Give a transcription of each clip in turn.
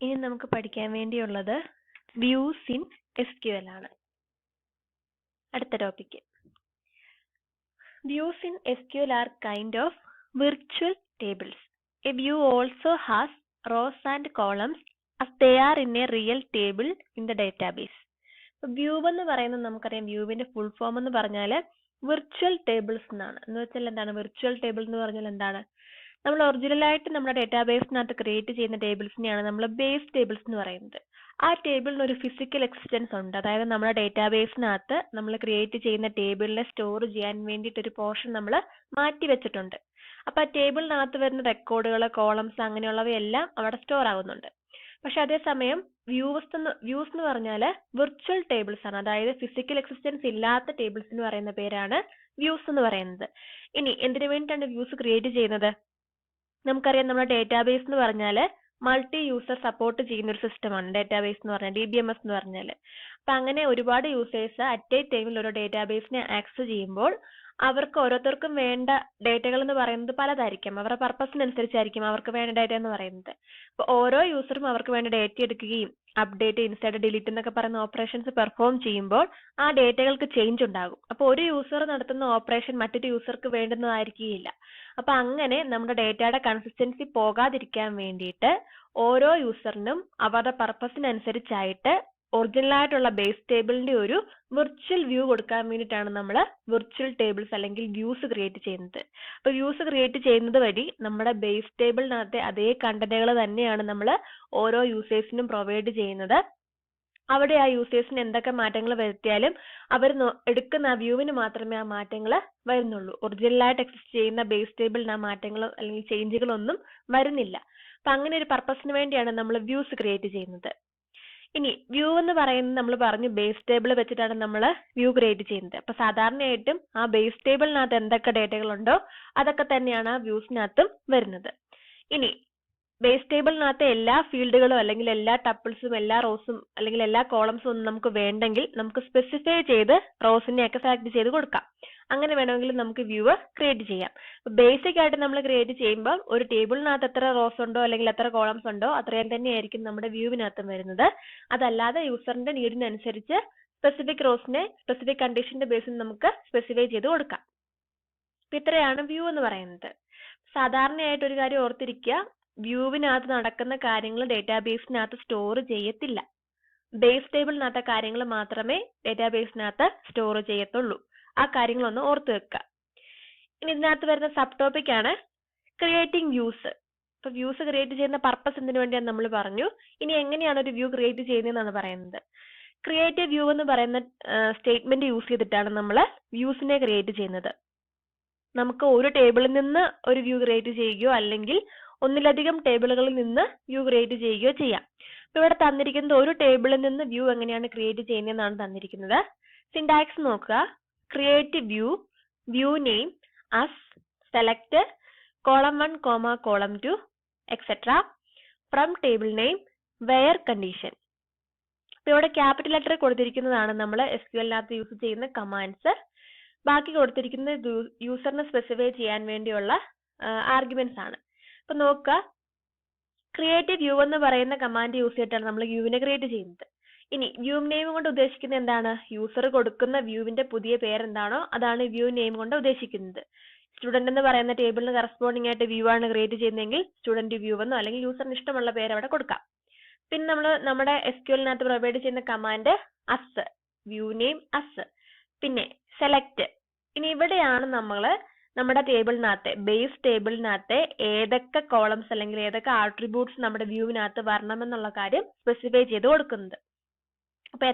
ഇനി നമുക്ക് പഠിക്കാൻ വേണ്ടിയുള്ളത് വ്യൂസ് ഇൻ SQL ആണ്. അടുത്ത topic. Views in SQL are kind of virtual tables. A view also has rows and columns as they are in a real table in the database. View എന്ന് പറയുന്നത് നമുക്കറിയാം, വ്യൂവിന്റെ full form എന്ന് പറഞ്ഞാൽ virtual tables എന്നാണ്. എന്ന് വെച്ചാൽ എന്താണ് virtual table എന്ന് പറഞ്ഞാൽ എന്താണ്? നമ്മൾ ഒറിജിനലായിട്ട് നമ്മുടെ ഡേറ്റാബേസിനകത്ത് ക്രിയേറ്റ് ചെയ്യുന്ന ടേബിൾസിനെയാണ് നമ്മൾ ബേസ് ടേബിൾസ് എന്ന് പറയുന്നത്. ആ ടേബിളിന് ഒരു ഫിസിക്കൽ എക്സിസ്റ്റൻസ് ഉണ്ട്. അതായത് നമ്മുടെ ഡേറ്റാബേസിനകത്ത് നമ്മൾ ക്രിയേറ്റ് ചെയ്യുന്ന ടേബിളിനെ സ്റ്റോർ ചെയ്യാൻ വേണ്ടിയിട്ട് ഒരു പോർഷൻ നമ്മൾ മാറ്റി വെച്ചിട്ടുണ്ട്. അപ്പോൾ ആ ടേബിളിനകത്ത് വരുന്ന റെക്കോർഡുകൾ, കോളംസ് അങ്ങനെയുള്ളവയെല്ലാം അവിടെ സ്റ്റോർ ആകുന്നുണ്ട്. പക്ഷെ അതേസമയം വ്യൂസ് എന്ന് പറഞ്ഞാൽ വിർച്വൽ ടേബിൾസ് ആണ്. അതായത് ഫിസിക്കൽ എക്സിസ്റ്റൻസ് ഇല്ലാത്ത ടേബിൾസ് എന്ന് പറയുന്ന പേരാണ് വ്യൂസ് എന്ന് പറയുന്നത്. ഇനി എന്തിനു വേണ്ടിയിട്ടാണ് വ്യൂസ് ക്രിയേറ്റ് ചെയ്യുന്നത്? നമുക്കറിയാം, നമ്മുടെ ഡേറ്റാബേസ് എന്ന് പറഞ്ഞാൽ മൾട്ടി യൂസർ സപ്പോർട്ട് ചെയ്യുന്ന ഒരു സിസ്റ്റമാണ് ഡേറ്റാബേസ് എന്ന് പറഞ്ഞാൽ, DBMS എന്ന് പറഞ്ഞാൽ. അപ്പം അങ്ങനെ ഒരുപാട് യൂസേഴ്സ് അറ്റ് എ ടൈമിൽ ഒരു ഡേറ്റാബേസിനെ ആക്സസ് ചെയ്യുമ്പോൾ അവർക്ക് ഓരോരുത്തർക്കും വേണ്ട ഡേറ്റകൾ എന്ന് പറയുന്നത് പലതായിരിക്കും. അവരുടെ പർപ്പസിനനുസരിച്ചായിരിക്കും അവർക്ക് വേണ്ട ഡേറ്റ എന്ന് പറയുന്നത്. അപ്പോൾ ഓരോ യൂസറും അവർക്ക് വേണ്ട ഡേറ്റ എടുക്കുകയും അപ്ഡേറ്റ്, ഇൻസേർട്ട്, ഡിലീറ്റ് എന്നൊക്കെ പറയുന്ന ഓപ്പറേഷൻസ് പെർഫോം ചെയ്യുമ്പോൾ ആ ഡേറ്റകൾക്ക് ചേഞ്ച് ഉണ്ടാകും. അപ്പോൾ ഒരു യൂസർ നടത്തുന്ന ഓപ്പറേഷൻ മറ്റൊരു യൂസർക്ക് വേണ്ടുന്നതായിരിക്കില്ല. അപ്പൊ അങ്ങനെ നമ്മുടെ ഡേറ്റയുടെ കൺസിസ്റ്റൻസി പോകാതിരിക്കാൻ വേണ്ടിയിട്ട് ഓരോ യൂസറിനും അവരുടെ പർപ്പസിനനുസരിച്ചായിട്ട് ഒറിജിനൽ ആയിട്ടുള്ള ബേസ് ടേബിളിന്റെ ഒരു വിർച്വൽ വ്യൂ കൊടുക്കാൻ വേണ്ടിയിട്ടാണ് നമ്മൾ വിർച്വൽ ടേബിൾസ് അല്ലെങ്കിൽ വ്യൂസ് ക്രിയേറ്റ് ചെയ്യുന്നത്. അപ്പൊ വ്യൂസ് ക്രിയേറ്റ് ചെയ്യുന്നത് വഴി നമ്മുടെ ബേസ് ടേബിളിനകത്തെ അതേ കണ്ടന്റുകൾ തന്നെയാണ് നമ്മൾ ഓരോ യൂസേഴ്സിനും പ്രൊവൈഡ് ചെയ്യുന്നത്. അവിടെ ആ യൂസേഴ്സിന് എന്തൊക്കെ മാറ്റങ്ങൾ വരുത്തിയാലും അവർ എടുക്കുന്ന ആ വ്യൂവിന് മാത്രമേ ആ മാറ്റങ്ങൾ വരുന്നുള്ളൂ. ഒറിജിനലായിട്ട് എക്സിസ്റ്റ് ചെയ്യുന്ന ബേസ് ടേബിളിന് ആ മാറ്റങ്ങളോ അല്ലെങ്കിൽ ചേഞ്ചുകളൊന്നും വരുന്നില്ല. അപ്പൊ അങ്ങനെ ഒരു പർപ്പസിന് വേണ്ടിയാണ് നമ്മൾ വ്യൂസ് ക്രിയേറ്റ് ചെയ്യുന്നത്. ഇനി വ്യൂ എന്ന് പറയുന്നത് നമ്മൾ പറഞ്ഞു ബേസ് ടേബിൾ വെച്ചിട്ടാണ് നമ്മൾ വ്യൂ ക്രിയേറ്റ് ചെയ്യുന്നത്. അപ്പൊ സാധാരണയായിട്ടും ആ ബേസ് ടേബിളിനകത്ത് എന്തൊക്കെ ഡേറ്റകളുണ്ടോ അതൊക്കെ തന്നെയാണ് ആ വ്യൂസിനകത്തും വരുന്നത്. ഇനി ബേസ് ടേബിളിനകത്ത് എല്ലാ ഫീൽഡുകളും അല്ലെങ്കിൽ എല്ലാ ടപ്പിൾസും എല്ലാ റോസും അല്ലെങ്കിൽ എല്ലാ കോളംസും ഒന്നും നമുക്ക് വേണ്ടെങ്കിൽ നമുക്ക് സ്പെസിഫൈ ചെയ്ത് റോസിനെയൊക്കെ സെലക്ട് ചെയ്ത് കൊടുക്കാം. അങ്ങനെ വേണമെങ്കിൽ നമുക്ക് വ്യൂ ക്രിയേറ്റ് ചെയ്യാം. ബേസിക് ആയിട്ട് നമ്മൾ ക്രിയേറ്റ് ചെയ്യുമ്പോൾ ഒരു ടേബിളിനകത്ത് എത്ര റോസ് ഉണ്ടോ അല്ലെങ്കിൽ എത്ര കോളംസ് ഉണ്ടോ അത്രയും തന്നെയായിരിക്കും നമ്മുടെ വ്യൂവിനകത്തും വരുന്നത്. അതല്ലാതെ യൂസറിന്റെ നീഡിനനുസരിച്ച് സ്പെസിഫിക് റോസിനെ സ്പെസിഫിക് കണ്ടീഷന്റെ ബേസിൽ നമുക്ക് സ്പെസിഫൈ ചെയ്ത് കൊടുക്കാം. ഇത്രയാണ് വ്യൂ എന്ന് പറയുന്നത്. സാധാരണയായിട്ട് ഒരു കാര്യം ഓർത്തിരിക്കുക, വ്യൂവിനകത്ത് നടക്കുന്ന കാര്യങ്ങൾ ഡേറ്റാബേസിനകത്ത് സ്റ്റോർ ചെയ്യത്തില്ല. ബേസ് ടേബിളിനകത്തെ കാര്യങ്ങൾ മാത്രമേ ഡേറ്റാബേസിനകത്ത് സ്റ്റോർ ചെയ്യത്തുള്ളൂ. ആ കാര്യങ്ങളൊന്ന് ഓർത്ത് വെക്കുക. ഇനി ഇതിനകത്ത് വരുന്ന സബ് ടോപ്പിക് ആണ് ക്രിയേറ്റിംഗ് വ്യൂസ്. ഇപ്പൊ വ്യൂസ് ക്രിയേറ്റ് ചെയ്യുന്ന പർപ്പസ് എന്തിനു വേണ്ടിയാണ് നമ്മൾ പറഞ്ഞു. ഇനി എങ്ങനെയാണ് ഒരു വ്യൂ ക്രിയേറ്റ് ചെയ്യുന്നതെന്നാണ് പറയുന്നത്. ക്രിയേറ്റ് വ്യൂ എന്ന് പറയുന്ന സ്റ്റേറ്റ്മെന്റ് യൂസ് ചെയ്തിട്ടാണ് നമ്മൾ വ്യൂസിനെ ക്രിയേറ്റ് ചെയ്യുന്നത്. നമുക്ക് ഒരു ടേബിളിൽ നിന്ന് ഒരു വ്യൂ ക്രിയേറ്റ് ചെയ്യുകയോ അല്ലെങ്കിൽ ഒന്നിലധികം ടേബിളുകളിൽ നിന്ന് വ്യൂ ക്രിയേറ്റ് ചെയ്യുകയോ ചെയ്യാം. ഇപ്പൊ ഇവിടെ തന്നിരിക്കുന്നത് ഒരു ടേബിളിൽ നിന്ന് വ്യൂ എങ്ങനെയാണ് ക്രിയേറ്റ് ചെയ്യുന്നതെന്നാണ് തന്നിരിക്കുന്നത്. സിന്റാക്സ് നോക്കുക. Create view, view name as select column 1, column 2 etc. from table name where condition. ഇപ്പൊ ഇവിടെ ക്യാപിറ്റൽ ലെറ്റർ കൊടുത്തിരിക്കുന്നതാണ് നമ്മൾ SQL-നകത്ത് യൂസ് ചെയ്യുന്ന കമാൻഡ്സ്. ബാക്കി കൊടുത്തിരിക്കുന്നത് യൂസറിനെ സ്പെസിഫൈ ചെയ്യാൻ വേണ്ടിയുള്ള ആർഗ്യുമെന്റ്സ് ആണ്. ഇപ്പൊ നോക്കുക, ക്രിയേറ്റ് വ്യൂ എന്ന് പറയുന്ന കമാൻഡ് യൂസ് ചെയ്തിട്ടാണ് നമ്മൾ വ്യൂവിനെ ക്രിയേറ്റ് ചെയ്യുന്നത്. ഇനി വ്യൂ നെയിം കൊണ്ട് ഉദ്ദേശിക്കുന്നത് എന്താണ്? യൂസർ കൊടുക്കുന്ന വ്യൂവിന്റെ പുതിയ പേരെന്താണോ അതാണ് വ്യൂ നെയിം കൊണ്ട് ഉദ്ദേശിക്കുന്നത്. സ്റ്റുഡന്റ് എന്ന് പറയുന്ന ടേബിളിന് കറസ്പോണ്ടിങ് ആയിട്ട് വ്യൂ ആണ് ക്രിയേറ്റ് ചെയ്യുന്നതെങ്കിൽ സ്റ്റുഡന്റ് വ്യൂ എന്നോ അല്ലെങ്കിൽ യൂസറിന് ഇഷ്ടമുള്ള പേര് അവിടെ കൊടുക്കാം. പിന്നെ നമ്മൾ നമ്മുടെ SQL-നകത്ത് പ്രൊവൈഡ് ചെയ്യുന്ന command as, view name as, പിന്നെ സെലക്ട്. ഇനി ഇവിടെയാണ് നമ്മൾ നമ്മുടെ ടേബിളിനകത്തെ ബേസ് ടേബിളിനകത്തെ ഏതൊക്കെ കോളംസ് അല്ലെങ്കിൽ ഏതൊക്കെ ആട്രിബ്യൂട്ട്സ് നമ്മുടെ വ്യൂവിനകത്ത് വരണമെന്നുള്ള കാര്യം സ്പെസിഫൈ ചെയ്ത് കൊടുക്കുന്നത്. അപ്പൊ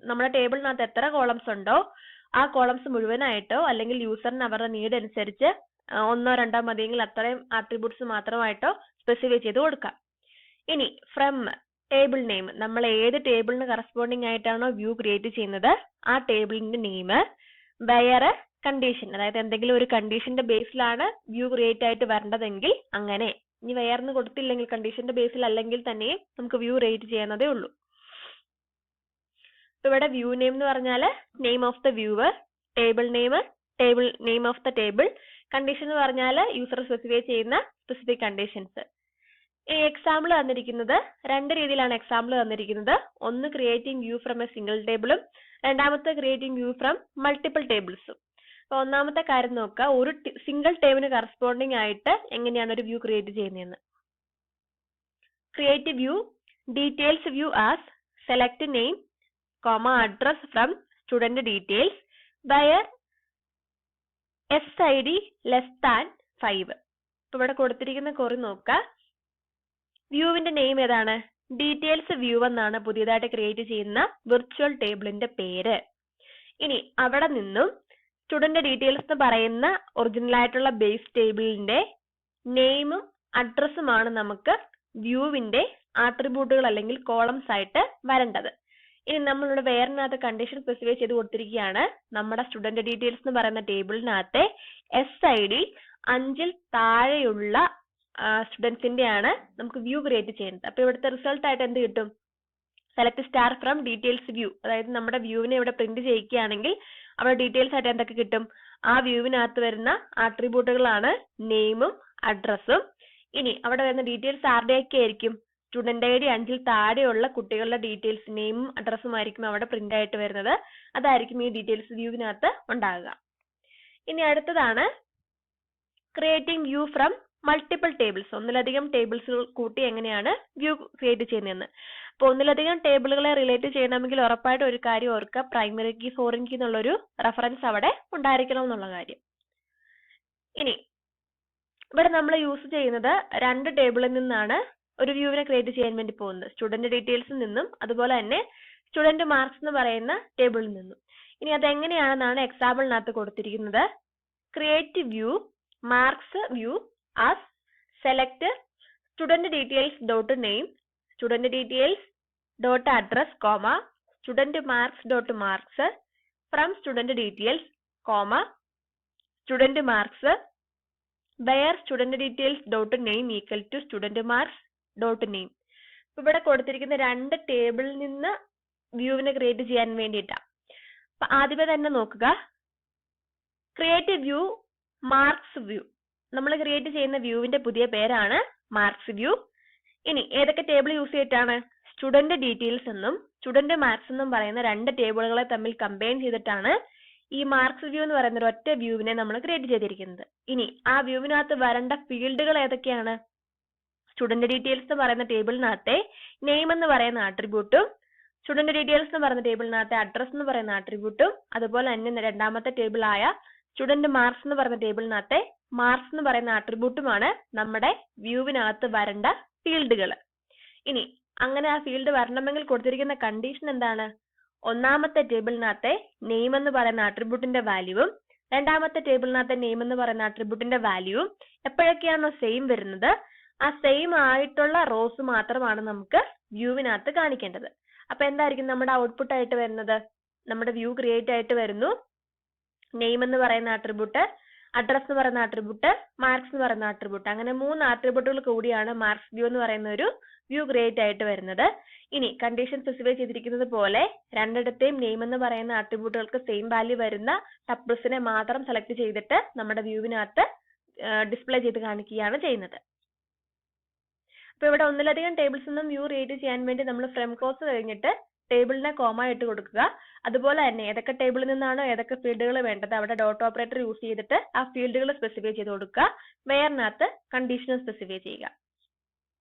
നമ്മുടെ ടേബിളിനകത്ത് എത്ര കോളംസ് ഉണ്ടോ ആ കോളംസ് മുഴുവനായിട്ടോ അല്ലെങ്കിൽ യൂസറിന് അവരുടെ നീഡ് അനുസരിച്ച് ഒന്നോ രണ്ടോ മതിയെങ്കിൽ അത്രയും ആട്രിബ്യൂട്ട്സ് മാത്രമായിട്ടോ സ്പെസിഫൈ ചെയ്ത് കൊടുക്കാം. ഇനി ഫ്രം ടേബിൾ നെയിം, നമ്മൾ ഏത് ടേബിളിന് കറസ്പോണ്ടിങ് ആയിട്ടാണോ വ്യൂ ക്രിയേറ്റ് ചെയ്യുന്നത് ആ ടേബിളിന്റെ നെയിം, വേറെ കണ്ടീഷൻ, അതായത് എന്തെങ്കിലും ഒരു കണ്ടീഷന്റെ ബേസിലാണ് വ്യൂ ക്രിയേറ്റ് ആയിട്ട് വരേണ്ടതെങ്കിൽ അങ്ങനെ. ഇനി വേറെ കൊടുത്തില്ലെങ്കിൽ കണ്ടീഷന്റെ ബേസിൽ അല്ലെങ്കിൽ തന്നെ നമുക്ക് വ്യൂ ക്രിയേറ്റ് ചെയ്യാവുന്നതേ ഉള്ളൂ. ഇവിടെ വ്യൂ നെയിം എന്ന് പറഞ്ഞാൽ name of the viewer, table name of the table, condition എന്ന് പറഞ്ഞാൽ യൂസർ സ്പെസിഫൈ ചെയ്യുന്ന സ്പെസിഫിക് കണ്ടീഷൻസ്. ഈ എക്സാമ്പിൾ തന്നിരിക്കുന്നത് രണ്ട് രീതിയിലാണ് എക്സാമ്പിൾ തന്നിരിക്കുന്നത്. ഒന്ന് creating view from A single ടേബിളും രണ്ടാമത്തെ ക്രിയേറ്റിംഗ് വ്യൂ ഫ്രം മൾട്ടിപ്പിൾ ടേബിൾസും. അപ്പൊ ഒന്നാമത്തെ കാര്യം നോക്കുക, ഒരു സിംഗിൾ ടേബിളിന് കറസ്പോണ്ടിങ് ആയിട്ട് എങ്ങനെയാണ് ഒരു വ്യൂ ക്രിയേറ്റ് ചെയ്യുന്നതെന്ന്. Create view, details view as select name, address from student details wire SID less than 5. ഇപ്പൊ ഇവിടെ കൊടുത്തിരിക്കുന്ന കുറി നോക്കുക. വ്യൂവിന്റെ നെയിം ഏതാണ്? ഡീറ്റെയിൽസ് വ്യൂ എന്നാണ് പുതിയതായിട്ട് ക്രിയേറ്റ് ചെയ്യുന്ന വിർച്വൽ ടേബിളിന്റെ പേര്. ഇനി അവിടെ നിന്നും സ്റ്റുഡന്റ് ഡീറ്റെയിൽസ് എന്ന് പറയുന്ന ഒറിജിനൽ ആയിട്ടുള്ള ബേസ് ടേബിളിന്റെ നെയിമും അഡ്രസ്സുമാണ് നമുക്ക് വ്യൂവിന്റെ ആട്രിബ്യൂട്ടുകൾ അല്ലെങ്കിൽ കോളംസ് ആയിട്ട് വരേണ്ടത്. ഇനി നമ്മളിവിടെ വേറെനകത്ത് കണ്ടീഷൻ സ്പെസിഫൈ ചെയ്ത് കൊടുത്തിരിക്കുകയാണ്. നമ്മുടെ സ്റ്റുഡന്റ് ഡീറ്റെയിൽസ് എന്ന് പറയുന്ന ടേബിളിനകത്തെ SID 5-ൽ താഴെയുള്ള സ്റ്റുഡൻസിന്റെ ആണ് നമുക്ക് വ്യൂ ക്രിയേറ്റ് ചെയ്യുന്നത്. അപ്പൊ ഇവിടുത്തെ റിസൾട്ട് ആയിട്ട് എന്ത് കിട്ടും? Select star from details view. അതായത് നമ്മുടെ വ്യൂവിനെ ഇവിടെ പ്രിന്റ് ചെയ്യിക്കുകയാണെങ്കിൽ അവിടെ ഡീറ്റെയിൽസ് ആയിട്ട് എന്തൊക്കെ കിട്ടും? ആ വ്യൂവിനകത്ത് വരുന്ന ആട്രിബ്യൂട്ടുകളാണ് നെയിമും അഡ്രസ്സും. ഇനി അവിടെ വരുന്ന ഡീറ്റെയിൽസ് ആരുടെയൊക്കെ ആയിരിക്കും? സ്റ്റുഡന്റ് ID 5-ൽ താഴെയുള്ള കുട്ടികളുടെ ഡീറ്റെയിൽസ് നെയിമും അഡ്രസ്സും ആയിരിക്കും അവിടെ പ്രിന്റ് ആയിട്ട് വരുന്നത്. അതായിരിക്കും ഈ ഡീറ്റെയിൽസ് വ്യൂവിനകത്ത് ഉണ്ടാകുക. ഇനി അടുത്തതാണ് creating view from multiple tables. ഒന്നിലധികം ടേബിൾസുകൾ കൂട്ടി എങ്ങനെയാണ് വ്യൂ ക്രിയേറ്റ് ചെയ്യുന്നതെന്ന്. അപ്പോൾ ഒന്നിലധികം ടേബിളുകളെ റിലേറ്റ് ചെയ്യണമെങ്കിൽ ഉറപ്പായിട്ട് ഒരു കാര്യം ഓർക്കുക, പ്രൈമറി കീ, ഫോറിൻ കീ എന്നുള്ളൊരു റെഫറൻസ് അവിടെ ഉണ്ടായിരിക്കണം എന്നുള്ള കാര്യം. ഇനി ഇവിടെ നമ്മൾ യൂസ് ചെയ്യുന്നത് രണ്ട് ടേബിളിൽ നിന്നാണ് ഒരു വ്യൂവിനെ ക്രിയേറ്റ് ചെയ്യാൻ വേണ്ടി പോകുന്നത്. സ്റ്റുഡന്റ് ഡീറ്റെയിൽസിൽ നിന്നും അതുപോലെ തന്നെ സ്റ്റുഡന്റ് മാർക്സ് എന്ന് പറയുന്ന ടേബിളിൽ നിന്നും. ഇനി അതെങ്ങനെയാണെന്നാണ് എക്സാമ്പിളിനകത്ത് കൊടുത്തിരിക്കുന്നത്. Create view marks view as select student details dot name, student details dot address, student marks dot marks from student details, student marks where student details dot name equal to student marks dot name. ഇവിടെ കൊടുത്തിരിക്കുന്ന രണ്ട് ടേബിളിൽ നിന്ന് വ്യൂവിനെ create ചെയ്യാൻ വേണ്ടിയിട്ടാണ്. അപ്പൊ ആദ്യമേ തന്നെ നോക്കുക, ക്രിയേറ്റ് വ്യൂ മാർക്സ് വ്യൂ. നമ്മൾ ക്രിയേറ്റ് ചെയ്യുന്ന വ്യൂവിന്റെ പുതിയ പേരാണ് മാർക്സ് വ്യൂ. ഇനി ഏതൊക്കെ ടേബിൾ യൂസ് ചെയ്തിട്ടാണ്? സ്റ്റുഡന്റ് ഡീറ്റെയിൽസ് എന്നും സ്റ്റുഡന്റ് മാർക്സ് എന്നും പറയുന്ന രണ്ട് ടേബിളുകളെ തമ്മിൽ കമ്പൈൻ ചെയ്തിട്ടാണ് ഈ മാർക്സ് വ്യൂ എന്ന് പറയുന്ന ഒരു ഒറ്റ വ്യൂവിനെ നമ്മൾ ക്രിയേറ്റ് ചെയ്തിരിക്കുന്നത്. ഇനി ആ വ്യൂവിനകത്ത് വരേണ്ട ഫീൽഡുകൾ ഏതൊക്കെയാണ്? സ്റ്റുഡന്റ് ഡീറ്റെയിൽസ് എന്ന് പറയുന്ന ടേബിളിനകത്തെ നെയിം എന്ന് പറയുന്ന ആട്രിബ്യൂട്ടും സ്റ്റുഡന്റ് ഡീറ്റെയിൽസ് എന്ന് പറയുന്ന ടേബിളിനകത്തെ അഡ്രസ് എന്ന് പറയുന്ന ആട്രിബ്യൂട്ടും അതുപോലെ തന്നെ രണ്ടാമത്തെ ടേബിളായ സ്റ്റുഡന്റ് മാർക്സ് എന്ന് പറയുന്ന ടേബിളിനകത്തെ മാർക്സ് എന്ന് പറയുന്ന ആട്രിബ്യൂട്ടുമാണ് നമ്മുടെ വ്യൂവിനകത്ത് വരേണ്ട ഫീൽഡുകൾ. ഇനി അങ്ങനെ ആ ഫീൽഡ് വരണമെങ്കിൽ കൊടുത്തിരിക്കുന്ന കണ്ടീഷൻ എന്താണ്? ഒന്നാമത്തെ ടേബിളിനകത്തെ നെയിം എന്ന് പറയുന്ന ആട്രിബ്യൂട്ടിന്റെ വാല്യൂവും രണ്ടാമത്തെ ടേബിളിനകത്തെ നെയിം എന്ന് പറയുന്ന ആട്രിബ്യൂട്ടിന്റെ വാല്യൂവും എപ്പോഴൊക്കെയാണോ സെയിം വരുന്നത് ആ സെയിം ആയിട്ടുള്ള റോസ് മാത്രമാണ് നമുക്ക് വ്യൂവിനകത്ത് കാണിക്കേണ്ടത്. അപ്പൊ എന്തായിരിക്കും നമ്മുടെ ഔട്ട്പുട്ട് ആയിട്ട് വരുന്നത്? നമ്മുടെ വ്യൂ ക്രിയേറ്റ് ആയിട്ട് വരുന്നു. നെയിം എന്ന് പറയുന്ന ആട്രിബ്യൂട്ട്, അഡ്രസ് എന്ന് പറയുന്ന ആട്രിബ്യൂട്ട്, മാർക്സ് എന്ന് പറയുന്ന ആട്രിബ്യൂട്ട്, അങ്ങനെ 3 ആട്രിബ്യൂട്ടുകൾ കൂടിയാണ് മാർക്സ് വ്യൂ എന്ന് പറയുന്ന ഒരു വ്യൂ ക്രിയേറ്റ് ആയിട്ട് വരുന്നത്. ഇനി കണ്ടീഷൻ സ്പെസിഫൈ ചെയ്തിരിക്കുന്നത് പോലെ രണ്ടിടത്തെയും നെയിം എന്ന് പറയുന്ന ആട്രിബ്യൂട്ടുകൾക്ക് സെയിം വാല്യൂ വരുന്ന ടപ്പിൾസിനെ മാത്രം സെലക്ട് ചെയ്തിട്ട് നമ്മുടെ വ്യൂവിനകത്ത് ഡിസ്പ്ലേ ചെയ്ത് കാണിക്കുകയാണ് ചെയ്യുന്നത്. അപ്പൊ ഇവിടെ ഒന്നിലധികം ടേബിൾസ് നിന്നും വ്യൂ ക്രിയേറ്റ് ചെയ്യാൻ വേണ്ടി നമ്മൾ ഫ്രം ക്ലോസ് കഴിഞ്ഞിട്ട് ടേബിളിനെ കോമ ഇട്ട് കൊടുക്കുക. അതുപോലെ തന്നെ ഏതൊക്കെ ടേബിളിൽ നിന്നാണോ ഏതൊക്കെ ഫീൽഡുകൾ വേണ്ടത് അവിടെ ഡോട്ട് ഓപ്പറേറ്റർ യൂസ് ചെയ്തിട്ട് ആ ഫീൽഡുകൾ സ്പെസിഫൈ ചെയ്ത് കൊടുക്കുക. വേറിനകത്ത് കണ്ടീഷണൽ സ്പെസിഫൈ ചെയ്യുക.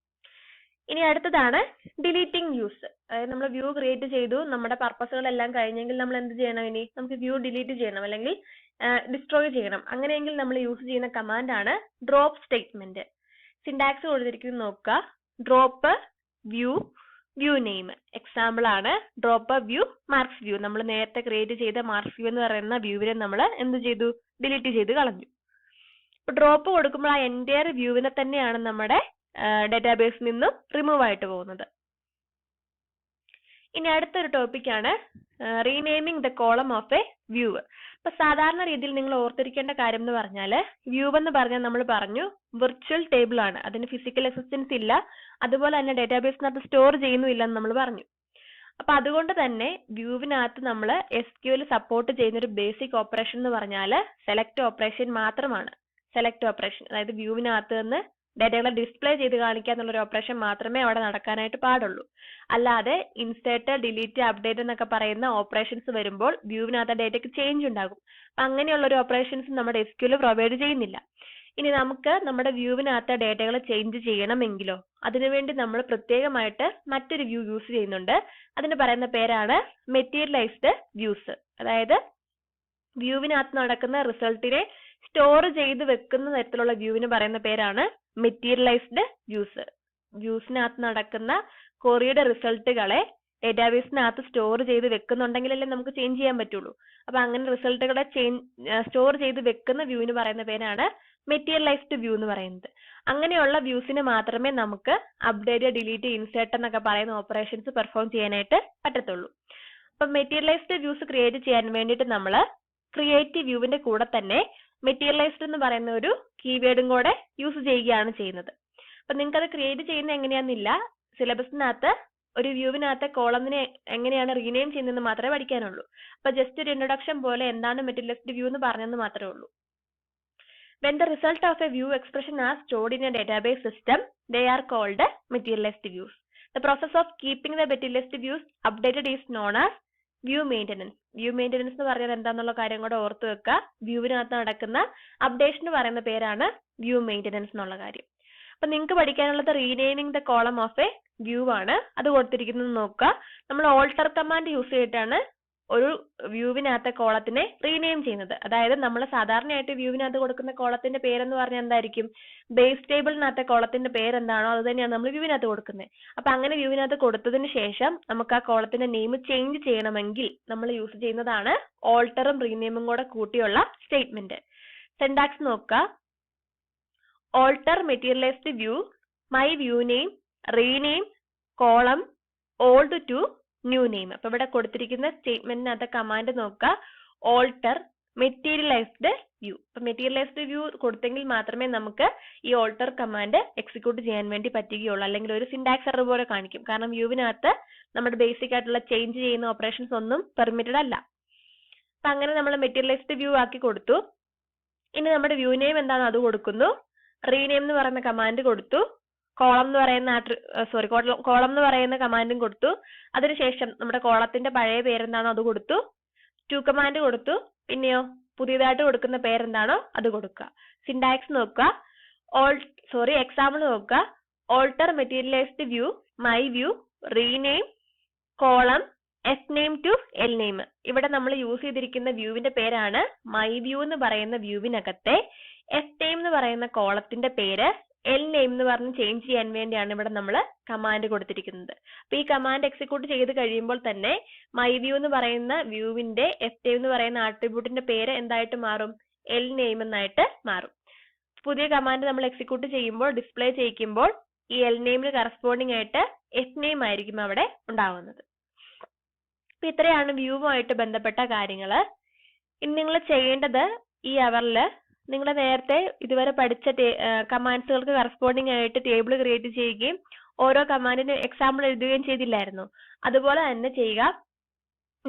ഇനി അടുത്തതാണ് ഡിലീറ്റിംഗ് വ്യൂസ്. അതായത് നമ്മൾ വ്യൂ ക്രിയേറ്റ് ചെയ്തു, നമ്മുടെ പർപ്പസുകളെല്ലാം കഴിഞ്ഞെങ്കിൽ നമ്മൾ എന്ത് ചെയ്യണം? ഇനി നമുക്ക് വ്യൂ ഡിലീറ്റ് ചെയ്യണം അല്ലെങ്കിൽ ഡിസ്ട്രോയ് ചെയ്യണം. അങ്ങനെയെങ്കിൽ നമ്മൾ യൂസ് ചെയ്യുന്ന കമാൻഡ് ആണ് ഡ്രോപ്പ് സ്റ്റേറ്റ്മെന്റ്. സിന്റാക്സ് കൊടുത്തിരിക്കുന്നത് നോക്കുക. Drop view view name. Example ആണ് ഡ്രോപ്പ് വ്യൂ മാർക്സ് വ്യൂ. നമ്മൾ നേരത്തെ ക്രിയേറ്റ് ചെയ്ത മാർക്സ് വ്യൂ എന്ന് പറയുന്ന വ്യൂവിനെ നമ്മൾ എന്ത് ചെയ്തു? ഡിലീറ്റ് ചെയ്ത് കളഞ്ഞു. ഇപ്പൊ ഡ്രോപ്പ് കൊടുക്കുമ്പോൾ ആ എൻറ്റയർ വ്യൂവിനെ തന്നെയാണ് നമ്മുടെ ഡാറ്റാബേസിൽ നിന്നും റിമൂവ് ആയിട്ട് പോകുന്നത്. ഇനി അടുത്തൊരു ടോപ്പിക്കാണ് renaming the column of a view. ഇപ്പൊ സാധാരണ രീതിയിൽ നിങ്ങൾ ഓർത്തിരിക്കേണ്ട കാര്യം എന്ന് പറഞ്ഞാൽ വ്യൂ എന്ന് പറഞ്ഞാൽ നമ്മൾ പറഞ്ഞു വിർച്വൽ ടേബിൾ ആണ്, അതിന് ഫിസിക്കൽ എക്സിസ്റ്റൻസ് ഇല്ല, അതുപോലെ തന്നെ ഡാറ്റാബേസിനകത്ത് സ്റ്റോർ ചെയ്യുന്നില്ല എന്ന് നമ്മൾ പറഞ്ഞു. അപ്പൊ അതുകൊണ്ട് തന്നെ വ്യൂവിനകത്ത് നമ്മൾ SQL സപ്പോർട്ട് ചെയ്യുന്ന ഒരു ബേസിക് ഓപ്പറേഷൻ എന്ന് പറഞ്ഞാൽ സെലക്ട് ഓപ്പറേഷൻ മാത്രമാണ്. സെലക്ട് ഓപ്പറേഷൻ, അതായത് വ്യൂവിനകത്ത് നിന്ന് ഡേറ്റകളെ ഡിസ്പ്ലേ ചെയ്ത് കാണിക്കുക എന്നുള്ളൊരു ഓപ്പറേഷൻ മാത്രമേ അവിടെ നടക്കാനായിട്ട് പാടുള്ളൂ. അല്ലാതെ ഇൻസേർട്ട്, ഡിലീറ്റ്, അപ്ഡേറ്റ് എന്നൊക്കെ പറയുന്ന ഓപ്പറേഷൻസ് വരുമ്പോൾ വ്യൂവിനകത്ത് ഡേറ്റയ്ക്ക് ചേഞ്ച് ഉണ്ടാകും. അങ്ങനെയുള്ള ഒരു ഓപ്പറേഷൻസ് നമ്മുടെ SQL പ്രൊവൈഡ് ചെയ്യുന്നില്ല. ഇനി നമുക്ക് നമ്മുടെ വ്യൂവിനകത്ത് ഡേറ്റകൾ ചേഞ്ച് ചെയ്യണമെങ്കിലോ അതിനുവേണ്ടി നമ്മൾ പ്രത്യേകമായിട്ട് മറ്റൊരു വ്യൂ യൂസ് ചെയ്യുന്നുണ്ട്. അതിന് പറയുന്ന പേരാണ് മെറ്റീരിയലൈസ്ഡ് വ്യൂസ്. അതായത് വ്യൂവിനകത്ത് നടക്കുന്ന റിസൾട്ടിനെ സ്റ്റോർ ചെയ്ത് വെക്കുന്ന തരത്തിലുള്ള വ്യൂവിന് പറയുന്ന പേരാണ് മെറ്റീരിയലൈസ്ഡ് വ്യൂസ്. വ്യൂസിനകത്ത് നടക്കുന്ന ക്വറിയുടെ റിസൾട്ടുകളെ ഡേറ്റാബേസിനകത്ത് സ്റ്റോർ ചെയ്ത് വെക്കുന്നുണ്ടെങ്കിലല്ലേ നമുക്ക് ചേഞ്ച് ചെയ്യാൻ പറ്റുള്ളൂ. അപ്പൊ അങ്ങനെ റിസൾട്ടുകളെ സ്റ്റോർ ചെയ്ത് വെക്കുന്ന വ്യൂവിന് പറയുന്ന പേരാണ് മെറ്റീരിയലൈസ്ഡ് വ്യൂ എന്ന് പറയുന്നത്. അങ്ങനെയുള്ള വ്യൂസിന് മാത്രമേ നമുക്ക് അപ്ഡേറ്റ്, ഡിലീറ്റ്, ഇൻസേർട്ട് എന്നൊക്കെ പറയുന്ന ഓപ്പറേഷൻസ് പെർഫോം ചെയ്യാനായിട്ട് പറ്റത്തുള്ളൂ. അപ്പൊ മെറ്റീരിയലൈസ്ഡ് വ്യൂസ് ക്രിയേറ്റ് ചെയ്യാൻ വേണ്ടിയിട്ട് നമ്മൾ ക്രിയേറ്റ് വ്യൂവിന്റെ കൂടെ തന്നെ മെറ്റീരിയലൈസ്ഡ് എന്ന് പറയുന്ന ഒരു കീവേഡും കൂടെ യൂസ് ചെയ്യുകയാണ് ചെയ്യുന്നത്. അപ്പൊ നിങ്ങൾക്ക് അത് ക്രിയേറ്റ് ചെയ്യുന്നത് എങ്ങനെയാണെന്നില്ല, സിലബസിനകത്ത് ഒരു വ്യൂവിനകത്തെ കോളമിനെ എങ്ങനെയാണ് റീനെയിം ചെയ്യുന്നതെന്ന് മാത്രമേ പഠിക്കാനുള്ളൂ. അപ്പൊ ജസ്റ്റ് ഒരു ഇൻട്രൊഡക്ഷൻ പോലെ എന്താണ് മെറ്റീരിയലൈസ്ഡ് വ്യൂ എന്ന് പറഞ്ഞെന്ന് മാത്രമേ ഉള്ളൂ. When the result of a view expression are stored in a database system, they are called materialized views. The process of keeping the materialized views updated is known as view maintenance. View maintenance എന്ന് പറഞ്ഞാൽ എന്താന്നുള്ള കാര്യം കൂടെ ഓർത്ത് വെക്കുക. വ്യൂവിനകത്ത് നടക്കുന്ന updation പറയുന്ന പേരാണ് view maintenance എന്നുള്ള കാര്യം. അപ്പൊ നിങ്ങൾക്ക് പഠിക്കാനുള്ളത് renaming the column of a view ആണ്. അത് കൊടുത്തിരിക്കുന്നത് നോക്കുക. നമ്മൾ ഓൾട്ടർ കമാൻഡ് യൂസ് ചെയ്തിട്ടാണ് ഒരു വ്യൂവിനകത്തെ കോളത്തിനെ റീനെയിം ചെയ്യുന്നത്. അതായത് നമ്മൾ സാധാരണയായിട്ട് വ്യൂവിനകത്ത് കൊടുക്കുന്ന കോളത്തിന്റെ പേരെന്ന് പറഞ്ഞാൽ എന്തായിരിക്കും? ബേസ് ടേബിളിനകത്തെ കോളത്തിന്റെ പേരെന്താണോ അത് തന്നെയാണ് നമ്മൾ വ്യൂവിനകത്ത് കൊടുക്കുന്നത്. അപ്പൊ അങ്ങനെ വ്യൂവിനകത്ത് കൊടുത്തതിന് ശേഷം നമുക്ക് ആ കോളത്തിന്റെ നെയിം ചേഞ്ച് ചെയ്യണമെങ്കിൽ നമ്മൾ യൂസ് ചെയ്യുന്നതാണ് ഓൾട്ടറും റീനെയിമും കൂടെ കൂട്ടിയുള്ള സ്റ്റേറ്റ്മെന്റ്. സിന്റാക്സ് നോക്കുക. Alter materialized view my view name rename column old to new name. അപ്പൊ ഇവിടെ കൊടുത്തിരിക്കുന്ന സ്റ്റേറ്റ്മെന്റിനകത്ത് കമാൻഡ് നോക്കുക. Alter materialized view. അപ്പൊ മെറ്റീരിയലൈസ്ഡ് വ്യൂ കൊടുത്തെങ്കിൽ മാത്രമേ നമുക്ക് ഈ ഓൾട്ടർ കമാൻഡ് എക്സിക്യൂട്ട് ചെയ്യാൻ വേണ്ടി പറ്റുകയുള്ളൂ. അല്ലെങ്കിൽ ഒരു സിന്റാക്സ് എറർ പോലെ കാണിക്കും. കാരണം വ്യൂവിനകത്ത് നമ്മുടെ ബേസിക് ആയിട്ടുള്ള ചേഞ്ച് ചെയ്യുന്ന ഓപ്പറേഷൻസ് ഒന്നും പെർമിറ്റഡ് അല്ല. അപ്പൊ അങ്ങനെ നമ്മൾ മെറ്റീരിയലൈസ്ഡ് വ്യൂ ആക്കി കൊടുത്തു. ഇനി നമ്മുടെ വ്യൂ നെയിം എന്താണോ അത് കൊടുക്കുന്നു. റീനെയിം എന്ന് പറയുന്ന കമാൻഡ് കൊടുത്തു. കോളം എന്ന് പറയുന്ന കമാൻഡും കൊടുത്തു. അതിനുശേഷം നമ്മുടെ കോളത്തിന്റെ പഴയ പേരെന്താണോ അത് കൊടുത്തു. ടു കമാൻഡ് കൊടുത്തു. പിന്നെയോ പുതിയതായിട്ട് കൊടുക്കുന്ന പേരെന്താണോ അത് കൊടുക്കുക. സിന്റാക്സ് നോക്കുക. എക്സാമ്പിൾ നോക്കുക. Alter materialized view my view rename column S name to L name. ഇവിടെ നമ്മൾ യൂസ് ചെയ്തിരിക്കുന്ന വ്യൂവിന്റെ പേരാണ് മൈ വ്യൂ എന്ന് പറയുന്ന വ്യൂവിനകത്തെ എസ് നെയിം എന്ന് പറയുന്ന കോളത്തിന്റെ പേര് എൽ നെയിം എന്ന് പറഞ്ഞ് ചേഞ്ച് ചെയ്യാൻ വേണ്ടിയാണ് ഇവിടെ നമ്മൾ കമാൻഡ് കൊടുത്തിരിക്കുന്നത്. അപ്പൊ ഈ കമാൻഡ് എക്സിക്യൂട്ട് ചെയ്ത് കഴിയുമ്പോൾ തന്നെ മൈ വ്യൂ എന്ന് പറയുന്ന വ്യൂവിന്റെ എസ് നെയിം എന്ന് പറയുന്ന ആട്രിബ്യൂട്ടിന്റെ പേര് എന്തായിട്ട് മാറും? എൽ നെയിം എന്നായിട്ട് മാറും. പുതിയ കമാൻഡ് നമ്മൾ എക്സിക്യൂട്ട് ചെയ്യുമ്പോൾ ഡിസ്പ്ലേ ചെയ്യിക്കുമ്പോൾ ഈ എൽ നെയിമിന് കറസ്പോണ്ടിങ് ആയിട്ട് എസ് നെയിം ആയിരിക്കും അവിടെ ഉണ്ടാവുന്നത്. അപ്പൊ ഇത്രയാണ് വ്യൂവുമായിട്ട് ബന്ധപ്പെട്ട കാര്യങ്ങള്. ഇനി നിങ്ങൾ ചെയ്യേണ്ടത് ഈ അവറിൽ നിങ്ങൾ നേരത്തെ ഇതുവരെ പഠിച്ച കമാൻഡ്സുകൾക്ക് കറസ്പോണ്ടിങ് ആയിട്ട് ടേബിൾ ക്രിയേറ്റ് ചെയ്യുകയും ഓരോ കമാൻഡിന് എക്സാമ്പിൾ എഴുതുകയും ചെയ്തില്ലായിരുന്നു? അതുപോലെ തന്നെ ചെയ്യുക.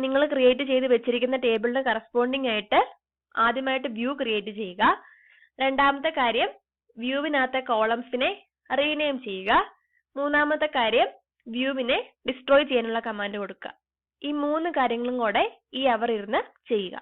നിങ്ങൾ ക്രിയേറ്റ് ചെയ്ത് വെച്ചിരിക്കുന്ന ടേബിളിന് കറസ്പോണ്ടിങ് ആയിട്ട് ആദ്യമായിട്ട് വ്യൂ ക്രിയേറ്റ് ചെയ്യുക. രണ്ടാമത്തെ കാര്യം വ്യൂവിനകത്തെ കോളംസിനെ റീനെയിം ചെയ്യുക. മൂന്നാമത്തെ കാര്യം വ്യൂവിനെ ഡിസ്ട്രോയ് ചെയ്യാനുള്ള കമാൻഡ് കൊടുക്കുക. ഈ 3 കാര്യങ്ങളും കൂടെ ഈ അവർ ഇരുന്ന് ചെയ്യുക.